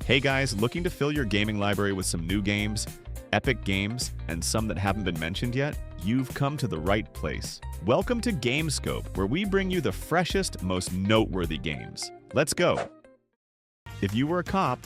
Hey guys, looking to fill your gaming library with some new games, epic games, and some that haven't been mentioned yet? You've come to the right place. Welcome to GameScope, where we bring you the freshest, most noteworthy games. Let's go! If you were a cop,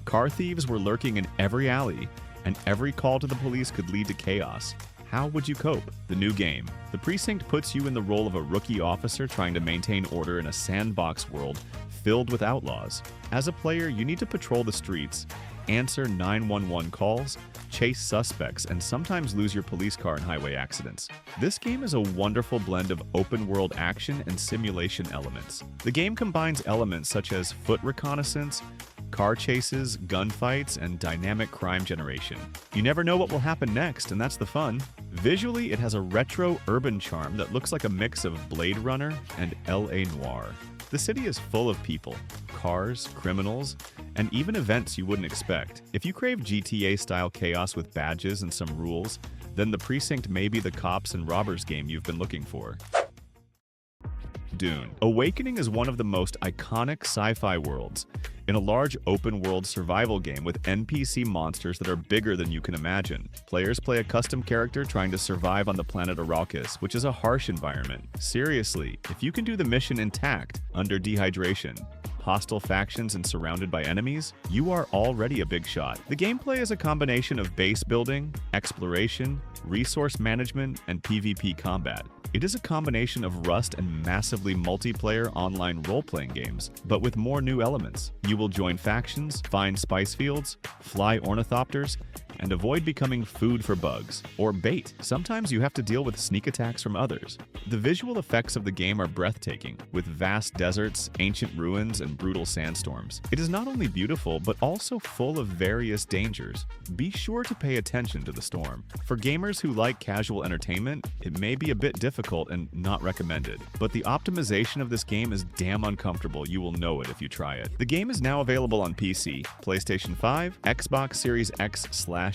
car thieves were lurking in every alley, and every call to the police could lead to chaos. How would you cope? The new game. The Precinct puts you in the role of a rookie officer trying to maintain order in a sandbox world filled with outlaws. As a player, you need to patrol the streets, answer 911 calls, chase suspects, and sometimes lose your police car in highway accidents. This game is a wonderful blend of open-world action and simulation elements. The game combines elements such as foot reconnaissance, car chases, gunfights, and dynamic crime generation. You never know what will happen next, and that's the fun. Visually, it has a retro urban charm that looks like a mix of Blade Runner and LA Noire. The city is full of people, cars, criminals, and even events you wouldn't expect. If you crave GTA-style chaos with badges and some rules, then the Precinct may be the cops and robbers game you've been looking for. Dune. Awakening is one of the most iconic sci-fi worlds. In a large open-world survival game with NPC monsters that are bigger than you can imagine. Players play a custom character trying to survive on the planet Arrakis, which is a harsh environment. Seriously, if you can do the mission intact, under dehydration, hostile factions, and surrounded by enemies, you are already a big shot. The gameplay is a combination of base building, exploration, resource management, and PvP combat. It is a combination of Rust and massively multiplayer online role-playing games, but with more new elements. You will join factions, find spice fields, fly ornithopters, and avoid becoming food for bugs, or bait. Sometimes you have to deal with sneak attacks from others. The visual effects of the game are breathtaking, with vast deserts, ancient ruins, and brutal sandstorms. It is not only beautiful, but also full of various dangers. Be sure to pay attention to the storm. For gamers who like casual entertainment, it may be a bit difficult and not recommended, but the optimization of this game is damn uncomfortable. You will know it if you try it. The game is now available on PC, PlayStation 5, Xbox Series X/S.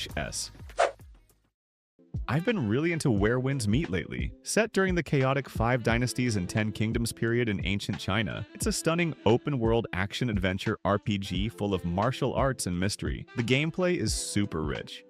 I've been really into Where Winds Meet lately. Set during the chaotic 5 Dynasties and 10 Kingdoms period in ancient China, it's a stunning open-world action-adventure RPG full of martial arts and mystery. The gameplay is super rich.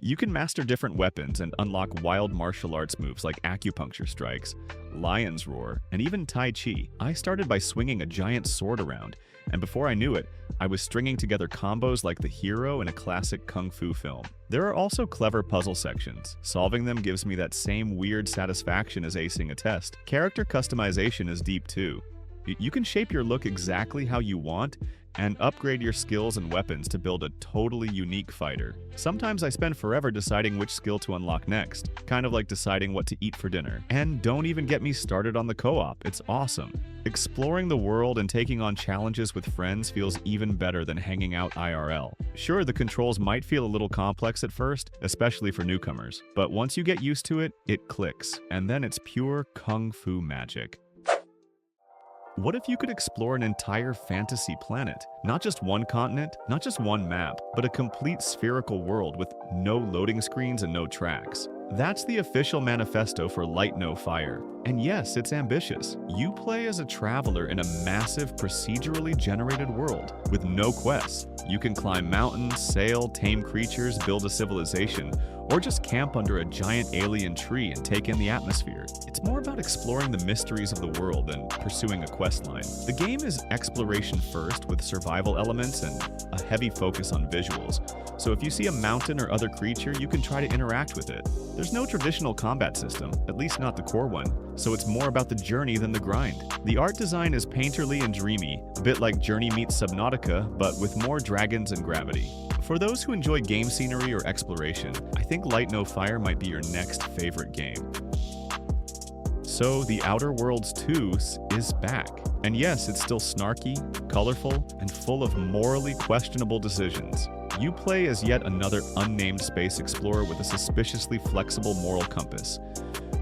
You can master different weapons and unlock wild martial arts moves like acupuncture strikes, lion's roar, and even Tai Chi. I started by swinging a giant sword around, and before I knew it, I was stringing together combos like the hero in a classic kung fu film. There are also clever puzzle sections. Solving them gives me that same weird satisfaction as acing a test. Character customization is deep too. You can shape your look exactly how you want and upgrade your skills and weapons to build a totally unique fighter. Sometimes I spend forever deciding which skill to unlock next, kind of like deciding what to eat for dinner. And don't even get me started on the co-op, it's awesome. Exploring the world and taking on challenges with friends feels even better than hanging out IRL. Sure, the controls might feel a little complex at first, especially for newcomers, but once you get used to it, it clicks, and then it's pure kung fu magic. What if you could explore an entire fantasy planet? Not just one continent, not just one map, but a complete spherical world with no loading screens and no tracks. That's the official manifesto for Light No Fire. And yes, it's ambitious. You play as a traveler in a massive procedurally generated world with no quests. You can climb mountains, sail, tame creatures, build a civilization, or just camp under a giant alien tree and take in the atmosphere. It's more about exploring the mysteries of the world than pursuing a quest line. The game is exploration first with survival elements and a heavy focus on visuals. So if you see a mountain or other creature, you can try to interact with it. There's no traditional combat system, at least not the core one, so it's more about the journey than the grind. The art design is painterly and dreamy, a bit like Journey meets Subnautica, but with more dragons and gravity. For those who enjoy game scenery or exploration, I think Light No Fire might be your next favorite game. So The Outer Worlds 2 is back. And yes, it's still snarky, colorful, and full of morally questionable decisions. You play as yet another unnamed space explorer with a suspiciously flexible moral compass,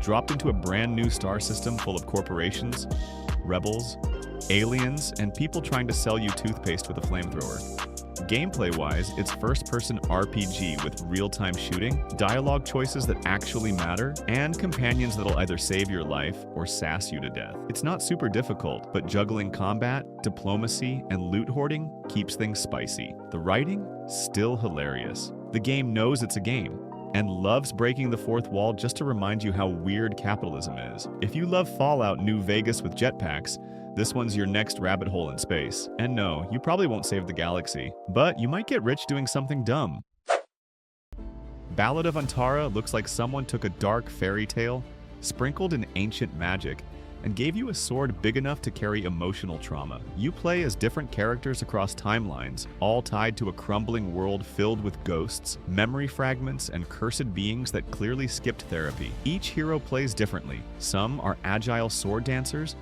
dropped into a brand new star system full of corporations, rebels, aliens, and people trying to sell you toothpaste with a flamethrower. Gameplay-wise, it's first-person RPG with real-time shooting, dialogue choices that actually matter, and companions that'll either save your life or sass you to death. It's not super difficult, but juggling combat, diplomacy, and loot hoarding keeps things spicy. The writing? Still hilarious. The game knows it's a game, and loves breaking the fourth wall just to remind you how weird capitalism is. If you love Fallout New Vegas with jetpacks, this one's your next rabbit hole in space. And no, you probably won't save the galaxy, but you might get rich doing something dumb. Ballad of Antara looks like someone took a dark fairy tale, sprinkled in ancient magic, and gave you a sword big enough to carry emotional trauma. You play as different characters across timelines, all tied to a crumbling world filled with ghosts, memory fragments, and cursed beings that clearly skipped therapy. Each hero plays differently. Some are agile sword dancers,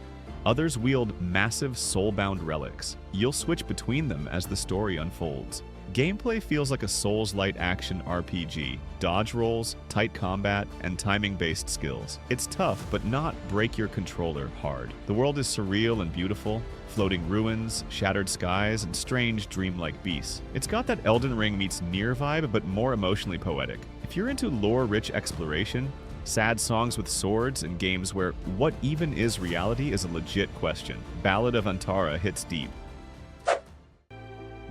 others wield massive soul-bound relics. You'll switch between them as the story unfolds. Gameplay feels like a Souls-light action RPG. Dodge rolls, tight combat, and timing-based skills. It's tough, but not break-your-controller hard. The world is surreal and beautiful, floating ruins, shattered skies, and strange dreamlike beasts. It's got that Elden Ring meets Nier vibe, but more emotionally poetic. If you're into lore-rich exploration, sad songs with swords, and games where what even is reality is a legit question, Ballad of Antara hits deep.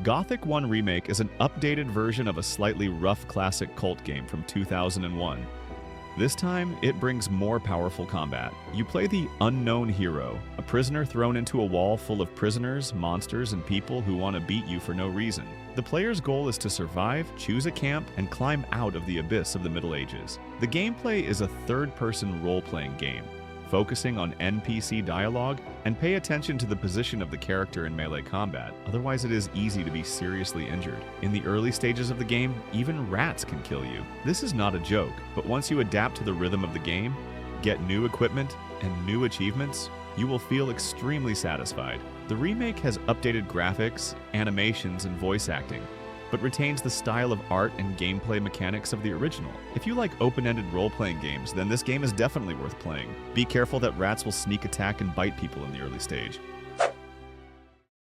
Gothic 1 Remake is an updated version of a slightly rough classic cult game from 2001. This time, it brings more powerful combat. You play the unknown hero, a prisoner thrown into a wall full of prisoners, monsters, and people who want to beat you for no reason. The player's goal is to survive, choose a camp, and climb out of the abyss of the Middle Ages. The gameplay is a third-person role-playing game, focusing on NPC dialogue, and pay attention to the position of the character in melee combat, otherwise it is easy to be seriously injured. In the early stages of the game, even rats can kill you. This is not a joke, but once you adapt to the rhythm of the game, get new equipment, and new achievements, you will feel extremely satisfied. The remake has updated graphics, animations, and voice acting, but retains the style of art and gameplay mechanics of the original. If you like open-ended role-playing games, then this game is definitely worth playing. Be careful that rats will sneak attack and bite people in the early stage.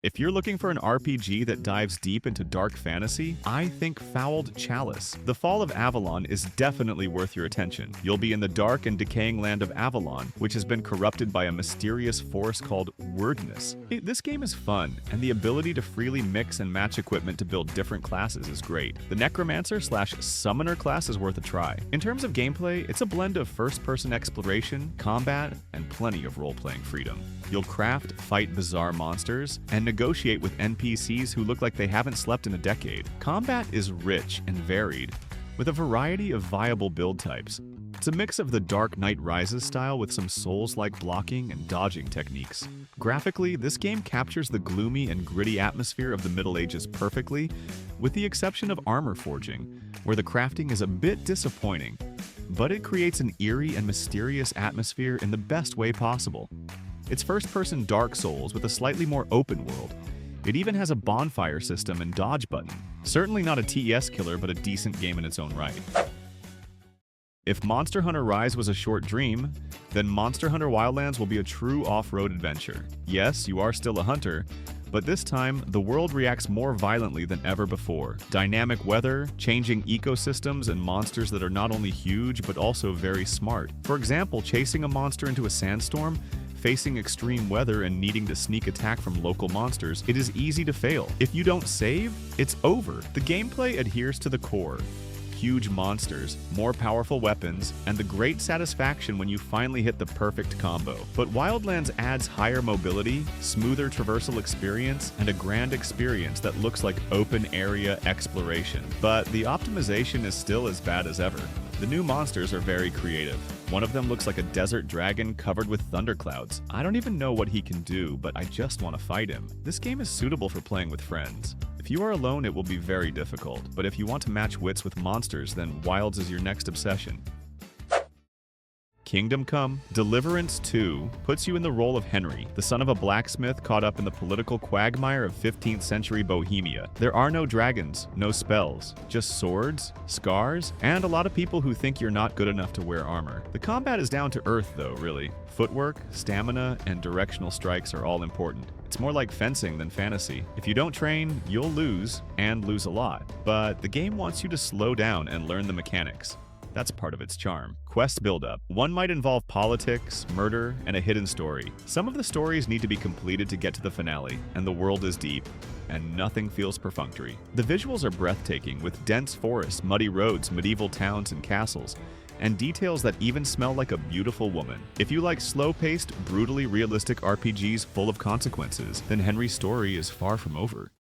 If you're looking for an RPG that dives deep into dark fantasy, I think Fouled Chalice. The Fall of Avalon is definitely worth your attention. You'll be in the dark and decaying land of Avalon, which has been corrupted by a mysterious force called Wordness. This game is fun, and the ability to freely mix and match equipment to build different classes is great. The Necromancer/Summoner class is worth a try. In terms of gameplay, it's a blend of first-person exploration, combat, and plenty of role-playing freedom. You'll craft, fight bizarre monsters, and negotiate with NPCs who look like they haven't slept in a decade. Combat is rich and varied, with a variety of viable build types. It's a mix of the Dark Knight Rises style with some Souls-like blocking and dodging techniques. Graphically, this game captures the gloomy and gritty atmosphere of the Middle Ages perfectly, with the exception of armor forging, where the crafting is a bit disappointing, but it creates an eerie and mysterious atmosphere in the best way possible. It's first-person Dark Souls with a slightly more open world. It even has a bonfire system and dodge button. Certainly not a TES killer, but a decent game in its own right. If Monster Hunter Rise was a short dream, then Monster Hunter Wildlands will be a true off-road adventure. Yes, you are still a hunter, but this time, the world reacts more violently than ever before. Dynamic weather, changing ecosystems, and monsters that are not only huge, but also very smart. For example, chasing a monster into a sandstorm, facing extreme weather, and needing to sneak attack from local monsters, it is easy to fail. If you don't save, it's over. The gameplay adheres to the core. Huge monsters, more powerful weapons, and the great satisfaction when you finally hit the perfect combo. But Wildlands adds higher mobility, smoother traversal experience, and a grand experience that looks like open area exploration. But the optimization is still as bad as ever. The new monsters are very creative. One of them looks like a desert dragon covered with thunderclouds. I don't even know what he can do, but I just want to fight him. This game is suitable for playing with friends. If you are alone, it will be very difficult, but if you want to match wits with monsters, then Wilds is your next obsession. Kingdom Come. Deliverance 2 puts you in the role of Henry, the son of a blacksmith caught up in the political quagmire of 15th century Bohemia. There are no dragons, no spells, just swords, scars, and a lot of people who think you're not good enough to wear armor. The combat is down to earth though, really. Footwork, stamina, and directional strikes are all important. It's more like fencing than fantasy. If you don't train, you'll lose, and lose a lot. But the game wants you to slow down and learn the mechanics. That's part of its charm. Quest build-up. One might involve politics, murder, and a hidden story. Some of the stories need to be completed to get to the finale, and the world is deep, and nothing feels perfunctory. The visuals are breathtaking, with dense forests, muddy roads, medieval towns, and castles, and details that even smell like a beautiful woman. If you like slow-paced, brutally realistic RPGs full of consequences, then Henry's story is far from over.